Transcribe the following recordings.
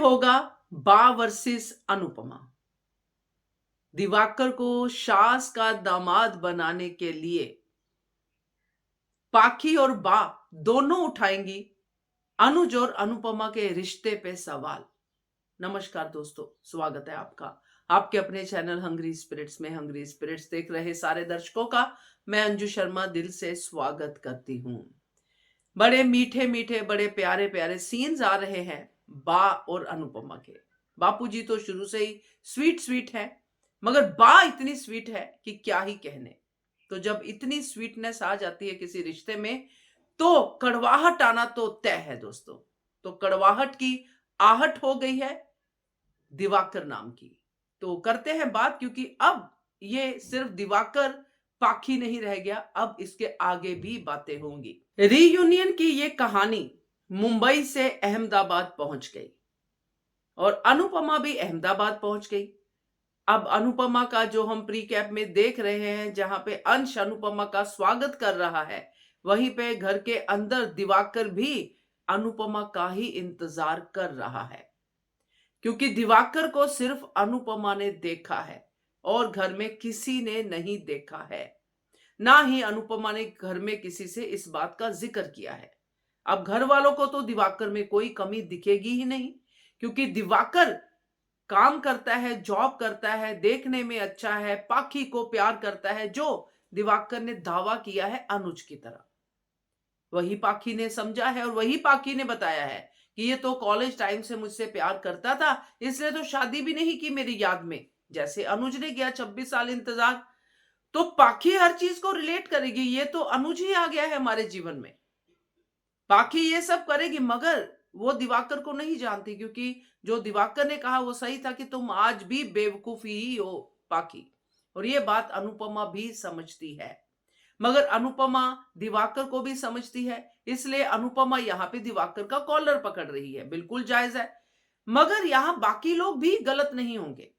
होगा बा वर्सेस अनुपमा। दिवाकर को सास का दामाद बनाने के लिए पाखी और बा दोनों उठाएंगी अनुज और अनुपमा के रिश्ते पे सवाल। नमस्कार दोस्तों, स्वागत है आपका आपके अपने चैनल हंग्री स्पिरिट्स में। हंग्री स्पिरिट्स देख रहे सारे दर्शकों का मैं अंजू शर्मा दिल से स्वागत करती हूँ। बड़े मीठे मीठे बड़े प्यारे प्यारे सीन्स आ रहे हैं बा और अनुपमा के। बापूजी तो शुरू से ही स्वीट स्वीट है, मगर बा इतनी स्वीट है कि क्या ही कहने। तो जब इतनी स्वीटनेस आ जाती है किसी रिश्ते में तो कड़वाहट आना तो तय है दोस्तों। तो कड़वाहट की आहट हो गई है दिवाकर नाम की। तो करते हैं बात, क्योंकि अब ये सिर्फ दिवाकर पाखी नहीं रह गया, अब इसके आगे भी बातें होंगी। रीयूनियन की ये कहानी मुंबई से अहमदाबाद पहुंच गई और अनुपमा भी अहमदाबाद पहुंच गई। अब अनुपमा का जो हम प्री कैप में देख रहे हैं, जहां पे अंश अनुपमा का स्वागत कर रहा है, वहीं पे घर के अंदर दिवाकर भी अनुपमा का ही इंतजार कर रहा है, क्योंकि दिवाकर को सिर्फ अनुपमा ने देखा है और घर में किसी ने नहीं देखा है। ना ही अनुपमा ने घर में किसी से इस बात का जिक्र किया है। अब घर वालों को तो दिवाकर में कोई कमी दिखेगी ही नहीं, क्योंकि दिवाकर काम करता है, जॉब करता है, देखने में अच्छा है, पाखी को प्यार करता है, जो दिवाकर ने दावा किया है अनुज की तरह। वही पाखी ने समझा है और वही पाखी ने बताया है कि ये तो कॉलेज टाइम से मुझसे प्यार करता था, इसलिए तो शादी भी नहीं की मेरी याद में, जैसे अनुज ने किया 26 साल इंतजार। तो पाखी हर चीज को रिलेट करेगी, ये तो अनुज ही आ गया है हमारे जीवन में, पाखी ये सब करेगी। मगर वो दिवाकर को नहीं जानती, क्योंकि जो दिवाकर ने कहा वो सही था कि तुम आज भी बेवकूफ ही हो पाखी, और ये बात अनुपमा भी समझती है। मगर अनुपमा दिवाकर को भी समझती है, इसलिए अनुपमा यहाँ पे दिवाकर का कॉलर पकड़ रही है, बिल्कुल जायज है। मगर यहाँ बाकी लोग भी गलत नहीं होंगे,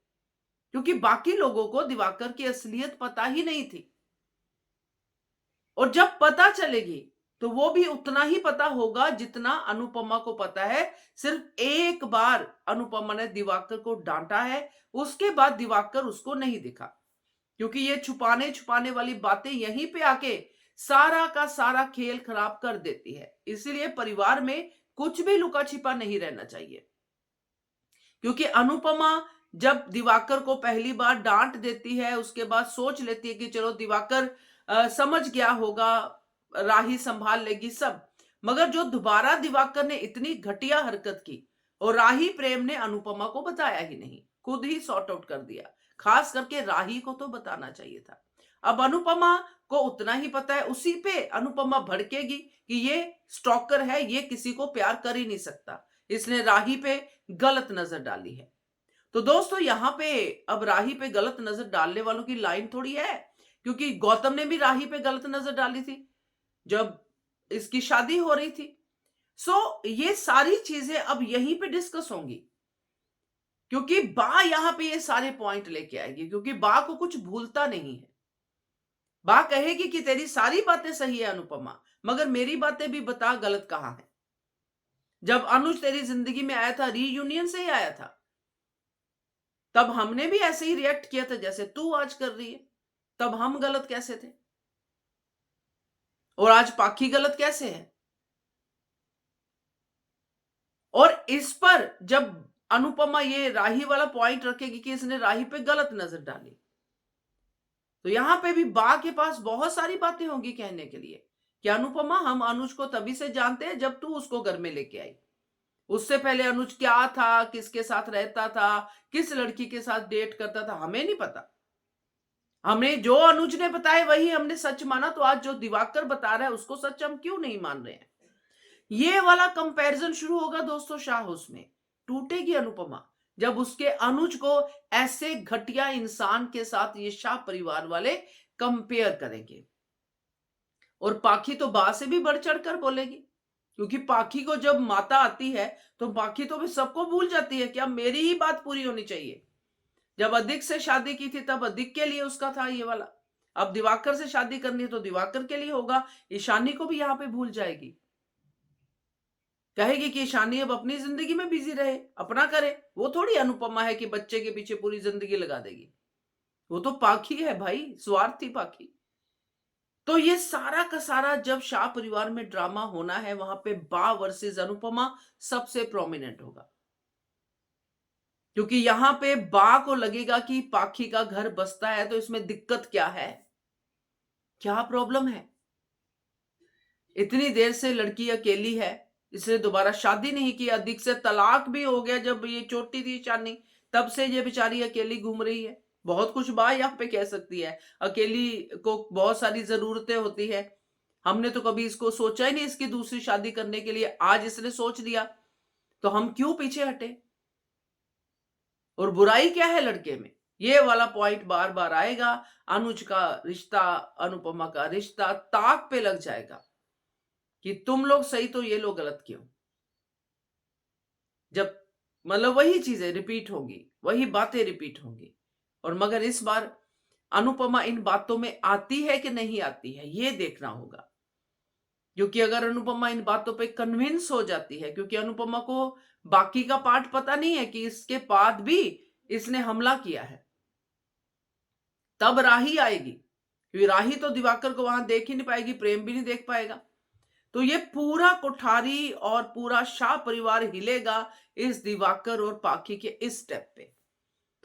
क्योंकि बाकी लोगों को दिवाकर की असलियत पता ही नहीं थी, और जब पता चलेगी तो वो भी उतना ही पता होगा जितना अनुपमा को पता है। सिर्फ एक बार अनुपमा ने दिवाकर को डांटा है, उसके बाद दिवाकर उसको नहीं दिखा, क्योंकि ये छुपाने छुपाने वाली बातें यहीं पे आके सारा का सारा खेल खराब कर देती है। इसीलिए परिवार में कुछ भी लुका छिपा नहीं रहना चाहिए, क्योंकि अनुपमा जब दिवाकर को पहली बार डांट देती है, उसके बाद सोच लेती है कि चलो दिवाकर समझ गया होगा, राही संभाल लेगी सब। मगर जो दोबारा दिवाकर ने इतनी घटिया हरकत की और राही प्रेम ने अनुपमा को बताया ही नहीं, खुद ही सॉर्ट आउट कर दिया। खास करके राही को तो बताना चाहिए था। अब अनुपमा को उतना ही पता है, उसी पे अनुपमा भड़केगी कि ये स्टॉकर है, ये किसी को प्यार कर ही नहीं सकता, इसने राही पे गलत नजर डाली है। तो दोस्तों यहाँ पे अब राही पे गलत नजर डालने वालों की लाइन थोड़ी है, क्योंकि गौतम ने भी राही पे गलत नजर डाली थी जब इसकी शादी हो रही थी। ये सारी चीजें अब यहीं पे डिस्कस होंगी, क्योंकि बा यहां पे ये सारे पॉइंट लेके आएगी, क्योंकि बा को कुछ भूलता नहीं है। बा कहेगी कि तेरी सारी बातें सही है अनुपमा, मगर मेरी बातें भी बता गलत कहां है। जब अनुज तेरी जिंदगी में आया था, रीयूनियन से ही आया था, तब हमने भी ऐसे ही रिएक्ट किया था जैसे तू आज कर रही है। तब हम गलत कैसे थे और आज पाखी गलत कैसे है? और इस पर जब अनुपमा ये राही वाला पॉइंट रखेगी कि इसने राही पे गलत नजर डाली, तो यहां पे भी बा के पास बहुत सारी बातें होंगी कहने के लिए कि अनुपमा, हम अनुज को तभी से जानते हैं जब तू उसको घर में लेके आई। उससे पहले अनुज क्या था, किसके साथ रहता था, किस लड़की के साथ डेट करता था, हमें नहीं पता। हमें जो अनुज ने बताया वही हमने सच माना, तो आज जो दिवाकर बता रहा है उसको सच हम क्यों नहीं मान रहे हैं? ये वाला कंपैरिजन शुरू होगा दोस्तों शाह हाउस में। टूटेगी अनुपमा जब उसके अनुज को ऐसे घटिया इंसान के साथ ये शाह परिवार वाले कंपेयर करेंगे। और पाखी तो बा से भी बढ़ चढ़ कर बोलेगी, क्योंकि पाखी को जब माता आती है तो पाखी तो भी सबको भूल जाती है कि अब मेरी ही बात पूरी होनी चाहिए। जब अधिक से शादी की थी तब अधिक के लिए उसका था ये वाला, अब दिवाकर से शादी करनी है तो दिवाकर के लिए होगा। ईशानी को भी यहां पे भूल जाएगी। कहेगी कि ईशानी अब अपनी जिंदगी में बिजी रहे, अपना करे। वो थोड़ी अनुपमा है कि बच्चे के पीछे पूरी जिंदगी लगा देगी। वो तो पाखी है भाई, स्वार्थी पाखी। तो ये सारा का सारा जब शाह परिवार में ड्रामा होना है, वहां पे बा वर्सेस अनुपमा सबसे प्रोमिनेंट होगा। क्योंकि यहां पे बा को लगेगा कि पाखी का घर बसता है तो इसमें दिक्कत क्या है, क्या प्रॉब्लम है। इतनी देर से लड़की अकेली है, इसने दोबारा शादी नहीं की, अधिक से तलाक भी हो गया जब ये छोटी थी शानी, तब से ये बेचारी अकेली घूम रही है। बहुत कुछ बा यहाँ पे कह सकती है, अकेली को बहुत सारी जरूरतें होती है। हमने तो कभी इसको सोचा ही नहीं इसकी दूसरी शादी करने के लिए, आज इसने सोच लिया तो हम क्यों पीछे हटे। और बुराई क्या है लड़के में, ये वाला पॉइंट बार बार आएगा। अनुज का रिश्ता, अनुपमा का रिश्ता ताक पे लग जाएगा कि तुम लोग सही तो ये लोग गलत क्यों। जब मतलब वही चीजें रिपीट होंगी, वही बातें रिपीट होंगी। और मगर इस बार अनुपमा इन बातों में आती है कि नहीं आती है, ये देखना होगा। क्योंकि अगर अनुपमा इन बातों पे कन्विंस हो जाती है, क्योंकि अनुपमा को बाकी का पार्ट पता नहीं है कि इसके बाद भी इसने हमला किया है, तब राही आएगी। क्योंकि राही तो दिवाकर को वहां देख ही नहीं पाएगी, प्रेम भी नहीं देख पाएगा। तो ये पूरा कोठारी और पूरा शाह परिवार हिलेगा इस दिवाकर और पाखी के इस स्टेप पे।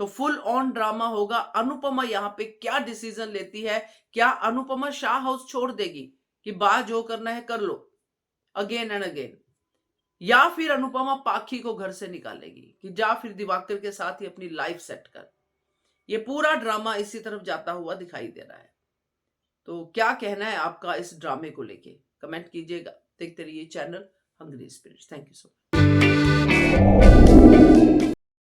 तो फुल ऑन ड्रामा होगा। अनुपमा यहां पे क्या डिसीजन लेती है, क्या अनुपमा शाह हाउस छोड़ देगी कि बा जो करना है कर लो अगेन एंड अगेन, या फिर अनुपमा पाखी को घर से निकालेगी कि जा फिर दिवाकर के साथ ही अपनी लाइफ सेट कर। ये पूरा ड्रामा इसी तरफ जाता हुआ दिखाई दे रहा है। तो क्या कहना है आपका इस ड्रामे को लेके, कमेंट कीजिएगा। देखते रहिए channel hungry spirits. Thank you so much.